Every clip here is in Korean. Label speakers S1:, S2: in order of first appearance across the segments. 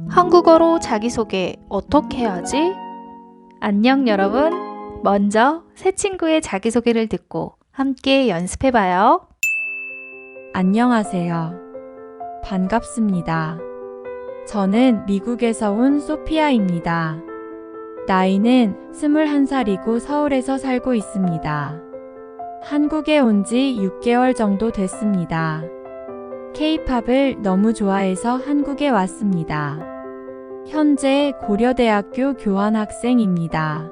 S1: 한국어로 자기소개 어떻게 하지? 안녕 여러분. 먼저 새 친구의 자기소개를 듣고 함께 연습해봐요.
S2: 안녕하세요. 반갑습니다. 저는 미국에서 온 소피아입니다. 나이는 21살이고 서울에서 살고 있습니다. 한국에 온 지 6개월 정도 됐습니다. K-팝을 너무 좋아해서 한국에 왔습니다. 현재 고려대학교 교환학생입니다.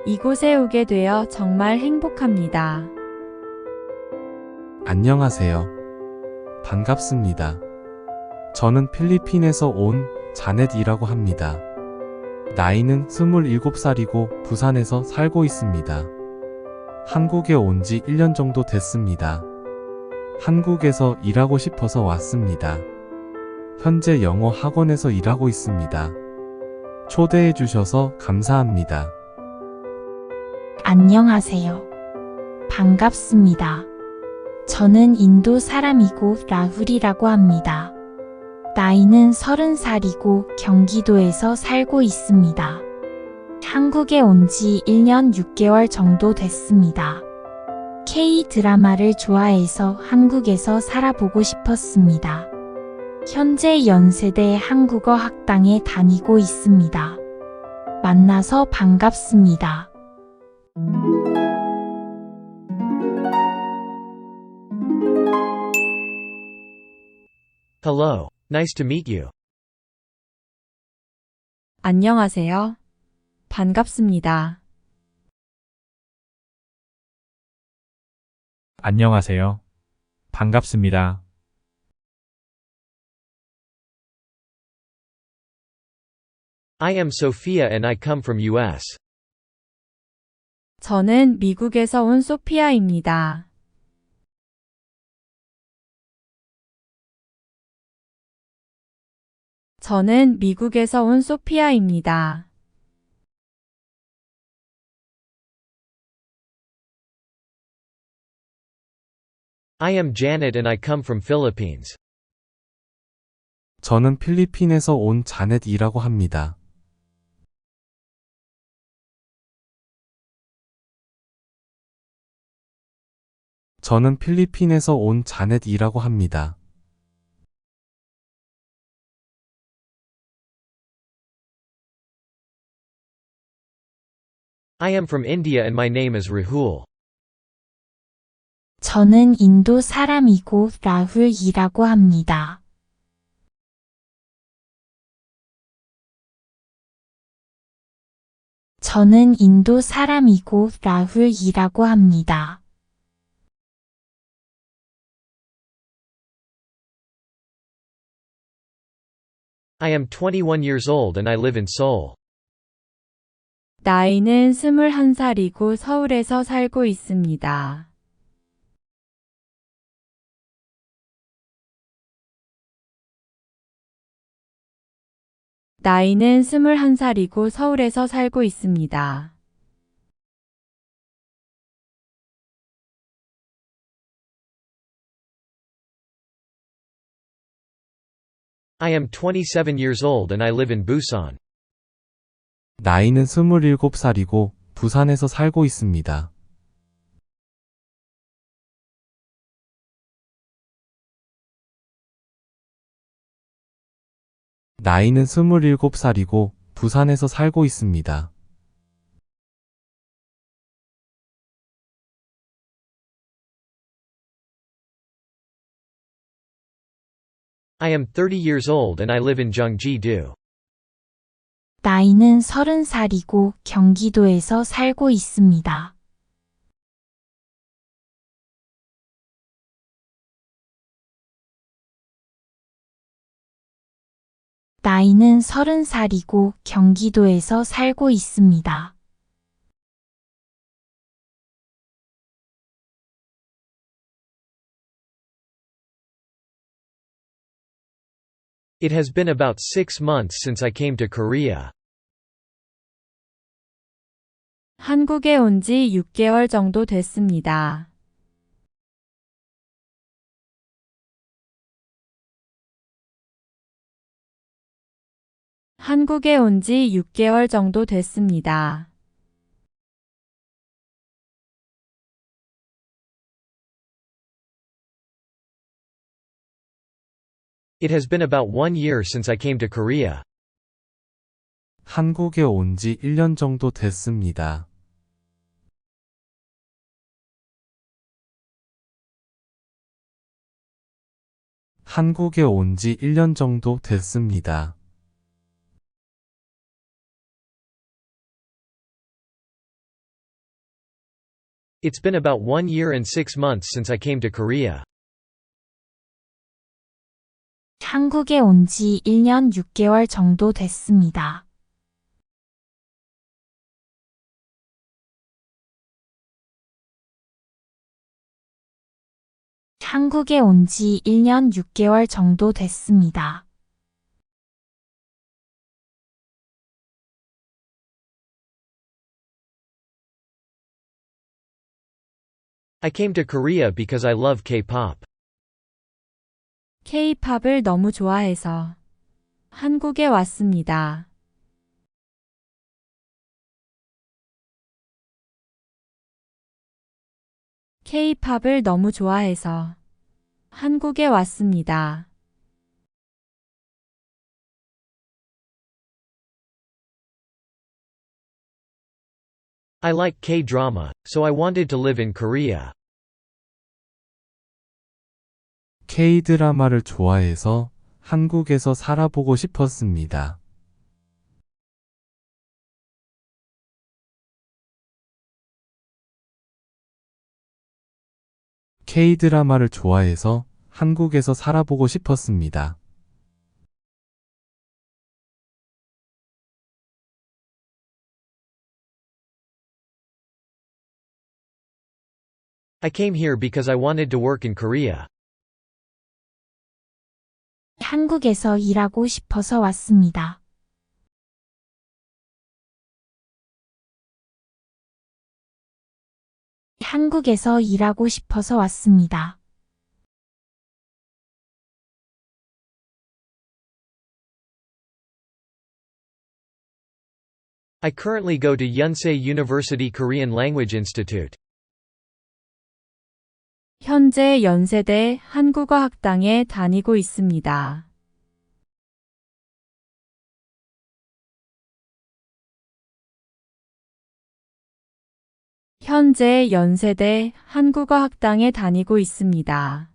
S2: 이곳에 오게 되어 정말 행복합니다.
S3: 안녕하세요. 반갑습니다. 저는 필리핀에서 온 자넷이라고 합니다. 나이는 27살이고 부산에서 살고 있습니다. 한국에 온 지 1년 정도 됐습니다. 한국에서 일하고 싶어서 왔습니다. 현재 영어 학원에서 일하고 있습니다. 초대해 주셔서 감사합니다.
S4: 안녕하세요. 반갑습니다. 저는 인도 사람이고 라훌이라고 합니다. 나이는 30살이고 경기도에서 살고 있습니다. 한국에 온 지 1년 6개월 정도 됐습니다. K-드라마를 좋아해서 한국에서 살아보고 싶었습니다. 현재 연세대 한국어 학당에 다니고 있습니다. 만나서 반갑습니다.
S5: Hello. Nice to meet you.
S2: 안녕하세요. 반갑습니다.
S6: 안녕하세요. 반갑습니다.
S5: I am Sophia and I come from US.
S2: 저는 미국에서 온 소피아입니다. 저는 미국에서 온 소피아입니다.
S5: I am Janet and I come from Philippines.
S3: 저는 필리핀에서 온 자넷이라고 합니다. 저는 필리핀에서 온 자넷이라고 합니다.
S5: I am from India and my name is Rahul.
S4: 저는 인도 사람이고 라훌이라고 합니다. 저는 인도 사람이고 라훌이라고 합니다.
S5: I am 21 years old and I live in Seoul.
S2: 나이는 21살이고 서울에서 살고 있습니다. 나이는 21살이고 서울에서 살고 있습니다.
S5: I am 27 years old and I live in Busan.
S3: 나이는 27살이고 부산에서 살고 있습니다. 나이는 27살이고 부산에서 살고 있습니다.
S5: I am 30 years old and I live in Gyeonggi-do.
S4: 나이는 30살이고 경기도에서 살고 있습니다. 나이는 30살이고 경기도에서 살고 있습니다.
S5: It has been about 6 months since I came to Korea.
S2: 한국에 온 지 6개월 정도 됐습니다. 한국에 온 지 6개월 정도 됐습니다.
S5: It has been about 1 year since I came to Korea.
S3: 한국에 온 지 1년 정도 됐습니다. 한국에 온 지 1년 정도 됐습니다.
S5: It's been about 1 year and 6 months since I came to Korea.
S4: 한국에 온 지 1년 6개월 정도 됐습니다. 한국에 온 지 1년 6개월 정도 됐습니다.
S5: I came to Korea because I love K-pop.
S2: K-팝을 너무 좋아해서 한국에 왔습니다. K-팝을 너무 좋아해서 한국에 왔습니다.
S5: I like K-drama, so I wanted to live in Korea.
S3: K-드라마를 좋아해서 한국에서 살아보고 싶었습니다. K-드라마를 좋아해서 한국에서 살아보고 싶었습니다.
S5: I came here because I wanted to work in Korea.
S4: 한국에서 일하고 싶어서 왔습니다. 한국에서 일하고 싶어서 왔습니다.
S5: I currently go to Yonsei University Korean Language Institute.
S2: 현재 연세대 한국어 학당에 다니고 있습니다. 현재 연세대 한국어 학당에 다니고 있습니다.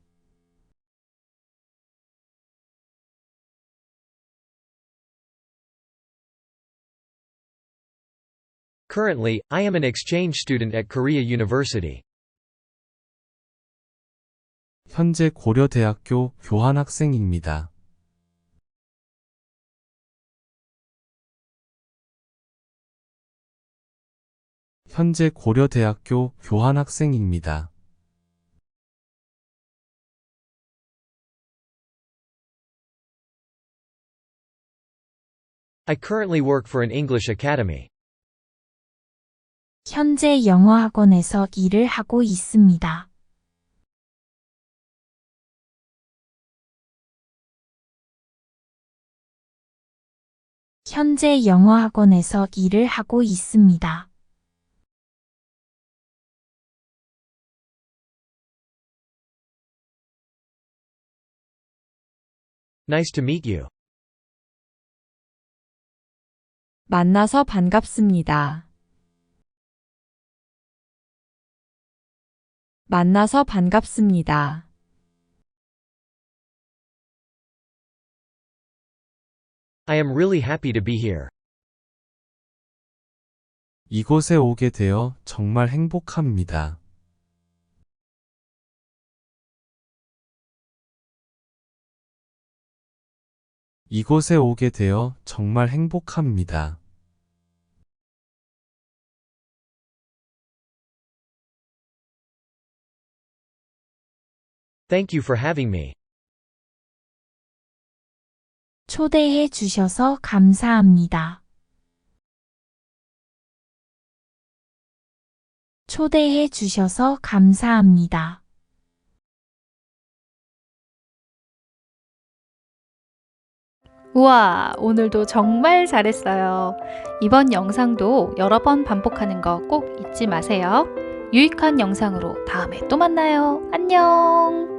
S5: Currently, I am an exchange student at Korea University.
S3: 현재 고려대학교 교환학생입니다. 현재 고려대학교 교환학생입니다.
S5: I currently work for an English academy.
S4: 현재 영어학원에서 일을 하고 있습니다. 현재 영어학원에서 일을 하고 있습니다.
S5: Nice to meet you.
S2: 만나서 반갑습니다. 만나서 반갑습니다.
S5: I am really happy to be here.
S3: 이곳에 오게 되어 정말 행복합니다. 이곳에 오게 되어 정말 행복합니다.
S5: Thank you for having me.
S4: 초대해 주셔서 감사합니다. 초대해 주셔서 감사합니다.
S1: 우와, 오늘도 정말 잘했어요. 이번 영상도 여러 번 반복하는 거 꼭 잊지 마세요. 유익한 영상으로 다음에 또 만나요. 안녕!